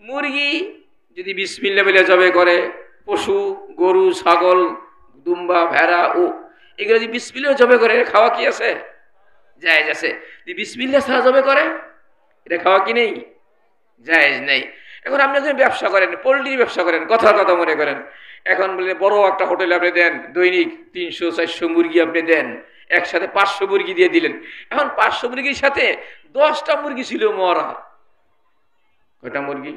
মুরগি যদি বিসমিল্লাহ বলে জবে করে, পশু গরু ছাগল দুম্বা ভেড়া ও এগুলো যদি বিসমিল্লাহ জবে করে, খাওয়া কি আছে? জায়েজ আছে। যদি বিসমিল্লাহ ছাড়া জবে করে, এটা খাওয়া কি নেই? জায়েজ নেই। এখন আপনি যখন ব্যবসা করেন, পোলট্রির ব্যবসা করেন, কথার কথা মনে করেন, এখন বলে বড় একটা হোটেলে আপনি দেন, দৈনিক 300-400 মুরগি আপনি দেন, একসাথে 500 মুরগি দিয়ে দিলেন। এখন 500 মুরগির সাথে 10টা মুরগি ছিল মরা। কয়টা মুরগি?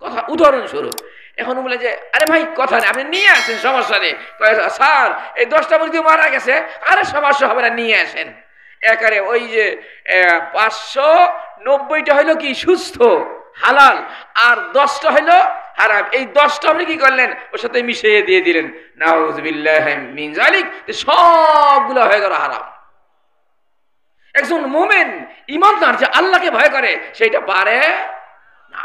কথা উদাহরণস্বরূপ। এখন বলে যে আরে ভাই কথা নেই, আপনি নিয়ে আসেন, সমস্যা নেই। স্যার এই 10টা মুরগি মারা গেছে, আরে সমস্যা হবে না, নিয়ে আসেন। একারে ওই যে 590টা হইলো কি সুস্থ হালাল, আর 10টা হইলো হারাম। এই 10টা আপনি কি করলেন? ওর সাথে মিশিয়ে দিয়ে দিলেন। নাউযুবিল্লাহি মিন যালিক, সবগুলো হয়ে গেল হারাম। একজন মুমিন ঈমানদার যে আল্লাহকে ভয় করে, সেটা পারে না।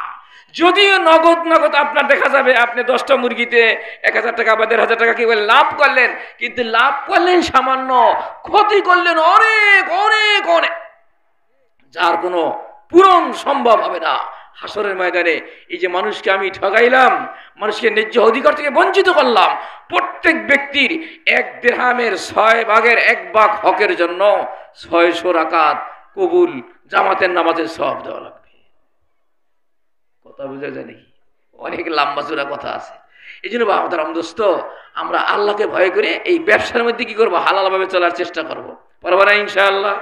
যদিও নগদ নগদ আপনার দেখা যাবে আপনি 10টা মুরগিতে 1000 টাকা বা 1500 টাকা কি বলে লাভ করলেন, কিন্তু লাভ করলেন সামান্য, ক্ষতি করলেন অনেক অনেক অনেক, যার কোনো পূরণ সম্ভব হবে না। হাসরের ময়দানে এই যে মানুষকে আমি ঠগাইলাম, মানুষকে ন্যায্য অধিকার থেকে বঞ্চিত করলাম, প্রত্যেক ব্যক্তির 1 দিরহামের 6 ভাগের 1 ভাগ হকের জন্য 600 রাকাত কবুল জামাতের নামাজের সওয়াব দেওয়া লাগবে। কথা বুঝা যায় নাকি? অনেক লম্বা চূড়া কথা আছে। এই জন্য আমাদের দোস্ত, আমরা আল্লাহকে ভয় করে এই ব্যবসার মধ্যে কি করবো? হালাল ভাবে চলার চেষ্টা করবো। পারবো না ইনশাআল্লাহ?